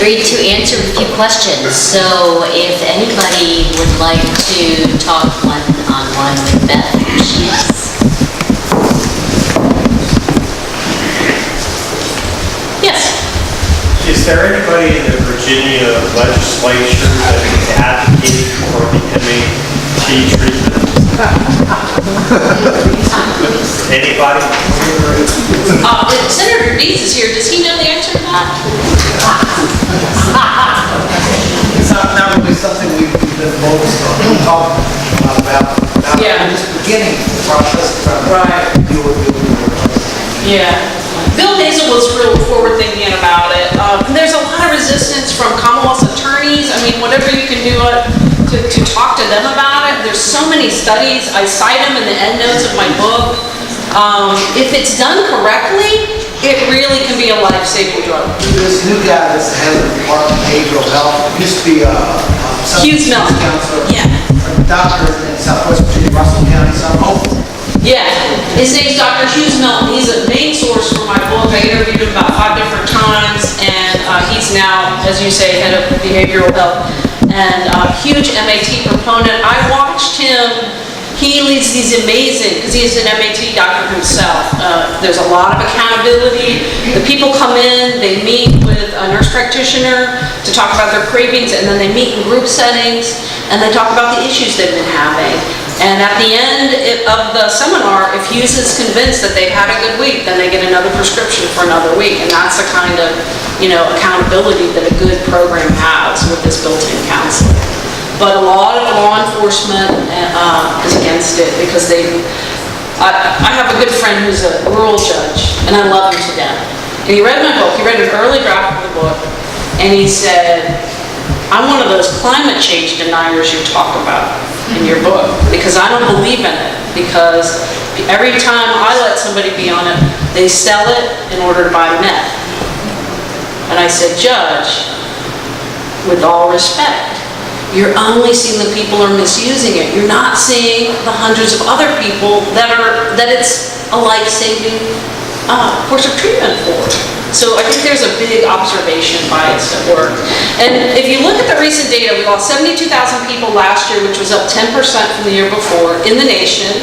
agreed to answer a few questions. So if anybody would like to talk one-on-one with Beth, she's... Yes. Is there anybody in the Virginia legislature that is advocating for the MAT treatment? Anybody? Senator Dees is here. Does he know the answer to that? It's not really something we've been focused on. We talked about Yeah. just beginning the process. Right. Yeah. Bill Hazel was real forward-thinking about it. There's a lot of resistance from Commonwealth's attorneys. I mean, whatever you can do to talk to them about it. There's so many studies. I cite them in the endnotes of my book. If it's done correctly, it really can be a life-saving drug. This new guy that's the head of the Department of Behavioral Health used to be a Hughes Milton. counselor, Yeah. a doctor in Southwest Virginia, Russell County, Yeah, his name's Dr. Hughes Milton. He's a main source for my book. I interviewed him about 5 different times, and he's now, as you say, head of behavioral health, and a huge MAT proponent. I watched him. He leads these amazing, because he's an MAT doctor himself. There's a lot of accountability. The people come in, they meet with a nurse practitioner to talk about their cravings, and then they meet in group settings, and they talk about the issues they've been having. And at the end of the seminar, if Hughes is convinced that they've had a good week, then they get another prescription for another week. And that's the kind of, accountability that a good program has with this built-in counseling. But a lot of law enforcement is against it because I have a good friend who's a rural judge, and I love him to death. And he read my book. He read an early draft of the book, and he said, I'm one of those climate change deniers you talk about in your book, because I don't believe in it, because every time I let somebody be on it, they sell it in order to buy meth. And I said, Judge, with all respect, you're only seeing the people who are misusing it. You're not seeing the hundreds of other people that it's a life-saving course of treatment for. So I think there's a big observation bias at work. And if you look at the recent data, we lost 72,000 people last year, which was up 10% from the year before in the nation.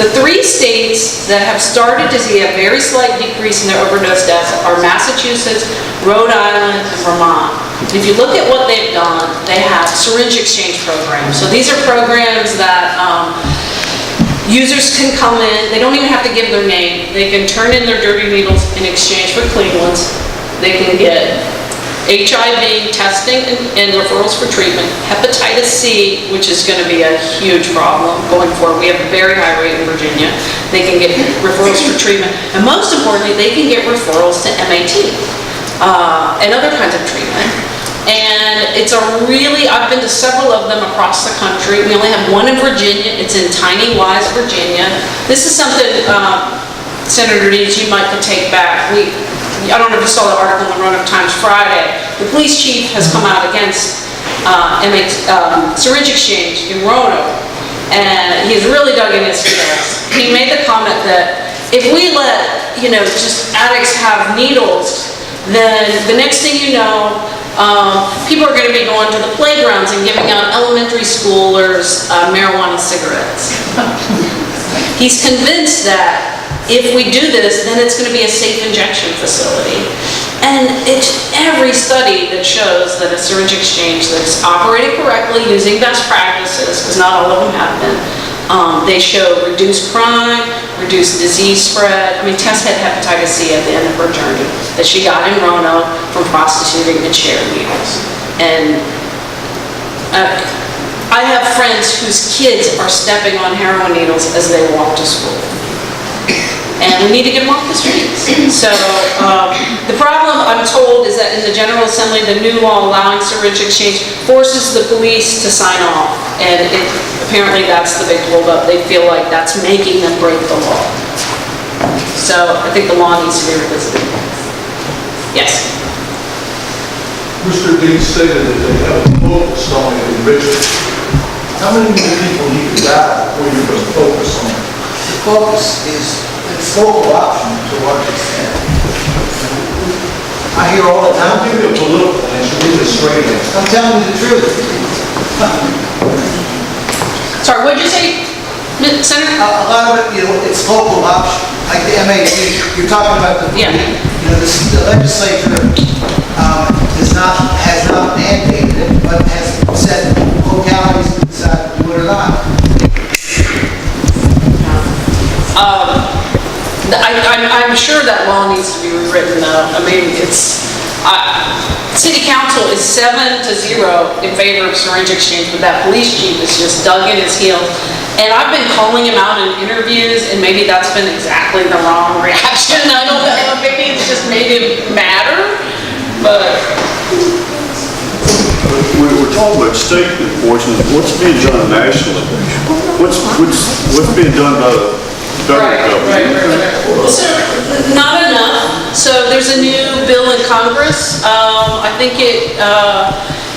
The 3 states that have started to see a very slight decrease in their overdose deaths are Massachusetts, Rhode Island, and Vermont. If you look at what they've done, they have syringe exchange programs. So these are programs that users can come in, they don't even have to give their name, they can turn in their dirty needles in exchange for clean ones. They can get HIV testing and referrals for treatment, hepatitis C, which is going to be a huge problem going forward. We have a very high rate in Virginia. They can get referrals for treatment, and most importantly, they can get referrals to MAT and other kinds of treatment. And it's I've been to several of them across the country. We only have one in Virginia. It's in Tiny Wise, Virginia. This is something, Senator Dees, you might could take back. I don't know if you saw the article in the Roanoke Times Friday. The police chief has come out against syringe exchange in Roanoke, and he's really dug in his heels. He made the comment that if we let, just addicts have needles, then the next thing you know, people are going to be going to the playgrounds and giving out elementary schoolers marijuana cigarettes. He's convinced that if we do this, then it's going to be a safe injection facility. And it's every study that shows that a syringe exchange that's operated correctly using best practices, because not all of them have been, they show reduced crime, reduced disease spread. I mean, Tess had hepatitis C at the end of her journey that she got in Roanoke from prostituting and sharing needles. And I have friends whose kids are stepping on heroin needles as they walk to school. And we need to get them off the streets. So the problem, I'm told, is that in the General Assembly, the new law allowing syringe exchange forces the police to sign off. And apparently that's the big holdup. They feel like that's making them break the law. So I think the law needs to be revisited. Yes? Mr. Dean stated that they have a focus on it in Richmond. How many more people need to die before you're going to focus on it? The focus is it's local option to what extent. I hear all the time. I'll give you a political answer. administrative. I'm telling you the truth. Sorry, what'd you say, Senator? A lot of it, you know, it's local option, like the MAC, you're talking about the, Yeah. you know, the legislature has not mandated it, but has said localities can decide to do it or not. I'm sure that law needs to be rewritten though. I mean, city council is 7-0 in favor of syringe exchange, but that police chief is just dug in his heels. And I've been calling him out in interviews, and maybe that's been exactly the wrong reaction. I don't know, maybe it's just made him madder, but. We're talking about state enforcement. What's being done nationally? What's being done by the federal government? So, not enough. So there's a new bill in Congress. I think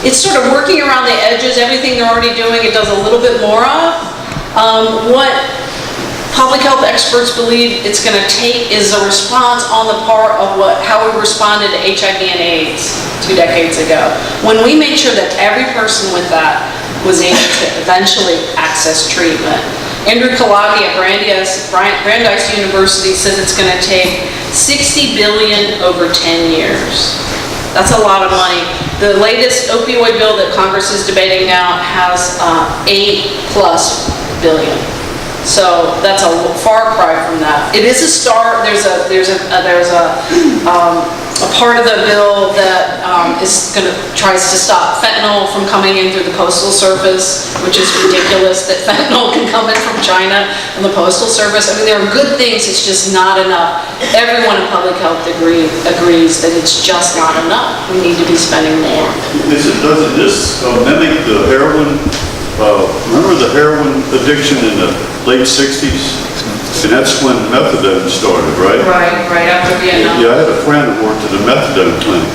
it's sort of working around the edges. Everything they're already doing, it does a little bit more of. What public health experts believe it's going to take is a response on the part of how we responded to HIV and AIDS 2 decades ago, when we made sure that every person with that was able to eventually access treatment. Andrew Kalagi at Brandeis University says it's going to take $60 billion over 10 years. That's a lot of money. The latest opioid bill that Congress is debating now has $8+ billion. So that's a far cry from that. It is a start. There's a part of the bill that tries to stop fentanyl from coming in through the postal service, which is ridiculous that fentanyl can come in from China and the postal service. I mean, there are good things. It's just not enough. Everyone in public health agrees that it's just not enough. We need to be spending more. Doesn't this mimic the heroin? Remember the heroin addiction in the late 60s? And that's when methadone started, right? Right after Vietnam. Yeah, I had a friend that worked at a methadone clinic.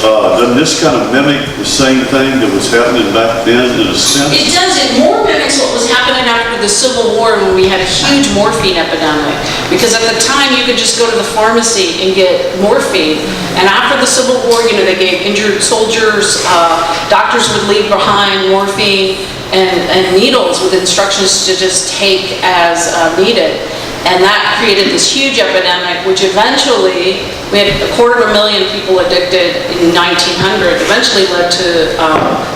Doesn't this kind of mimic the same thing that was happening back then in a sense? It does. It more mimics what was happening after the Civil War when we had a huge morphine epidemic. Because at the time, you could just go to the pharmacy and get morphine. And after the Civil War, you know, they gave injured soldiers, doctors would leave behind morphine and needles with instructions to just take as needed. And that created this huge epidemic, which eventually, we had 250,000 people addicted in 1900, eventually led to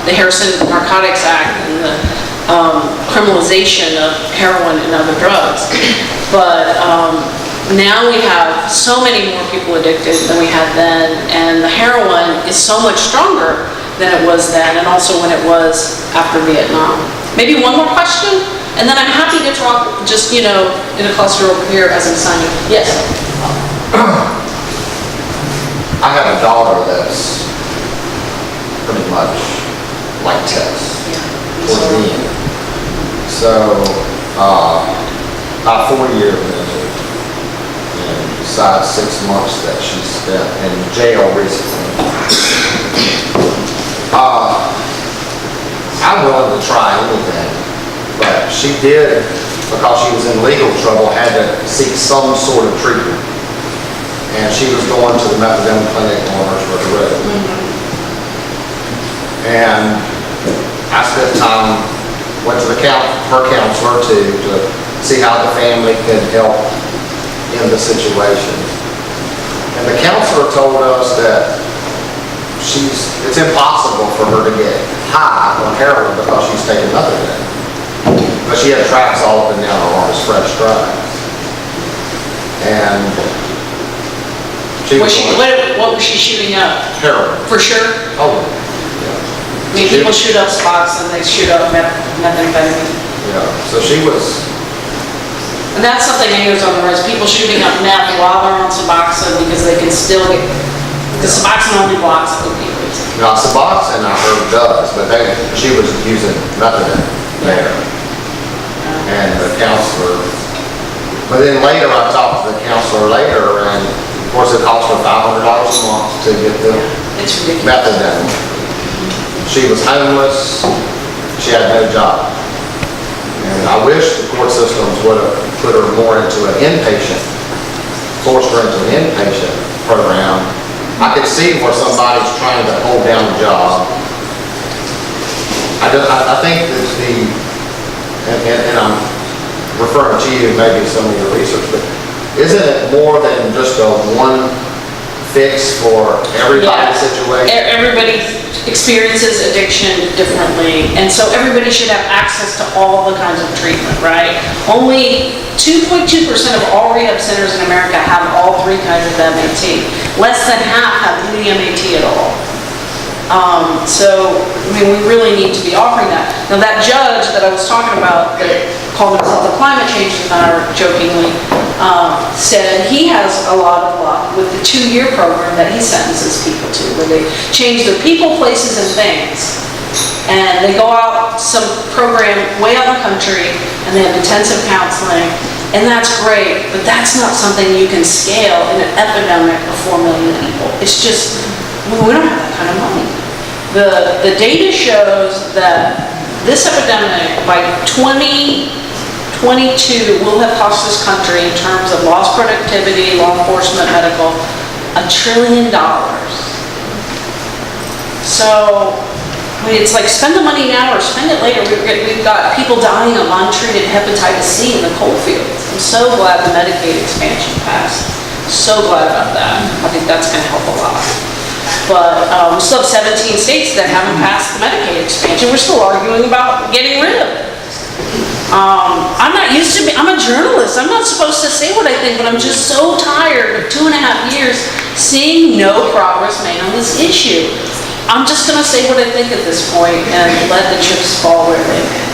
the Harrison Narcotics Act and the criminalization of heroin and other drugs. But now we have so many more people addicted than we had then, and the heroin is so much stronger than it was then, and also when it was after Vietnam. Maybe one more question, and then I'm happy to talk just, you know, in a cluster over here as I'm signing. Yes? I have a daughter that's pretty much like Tess, or me. So, about 4 years and besides 6 months that she spent in jail recently. I'm willing to try anything, but she did, because she was in legal trouble, had to seek some sort of treatment. And she was going to the methadone clinic on Hershford Road. And I spent time, went to her counselor to see how the family could help in the situation. And the counselor told us that it's impossible for her to get high on heroin because she's taking methadone. But she had tracks all up and down her arms, fresh drive. And what was she shooting up? Heroin. For sure? Oh, yeah. I mean, people shoot up spots and they shoot up methamphetamine. Yeah, so she was... And that's something I hear on the rise, people shooting up meth while they're on Suboxone because they can still get, because Suboxone only blocks opioids. No, Suboxone I heard does, but she was using methadone there. And the counselor, but then later I talked to the counselor later, and of course it cost her $500 a month to get the methadone. She was homeless, she had no job. And I wish the court systems would have put her more into an inpatient, forced her into an inpatient program. I could see where somebody's trying to hold down the job. I think that and I'm referring to you, maybe some of your research, but isn't it more than just a one fix for everybody's situation? Everybody experiences addiction differently, and so everybody should have access to all the kinds of treatment, right? Only 2.2% of all rehab centers in America have all three kinds of MAT. Less than half have any MAT at all. So, I mean, we really need to be offering that. Now, that judge that I was talking about, that called himself a climate change denier, jokingly, said he has a lot of luck with the 2-year program that he sentences people to, where they change their people, places, and things. And they go out some program way out in the country, and they have intensive counseling, and that's great, but that's not something you can scale in an epidemic of 4 million people. It's just, we don't have that kind of money. The data shows that this epidemic by 2022 will have cost this country, in terms of lost productivity, law enforcement, medical, $1 trillion. So, I mean, it's like spend the money now or spend it later. We've got people dying of untreated hepatitis C in the coal fields. I'm so glad the Medicaid expansion passed. So glad about that. I think that's going to help a lot. But we still have 17 states that haven't passed the Medicaid expansion. We're still arguing about getting rid of it. I'm not used to I'm a journalist. I'm not supposed to say what I think, but I'm just so tired of 2.5 years seeing no progress made on this issue. I'm just going to say what I think at this point and let the chips fall where they may.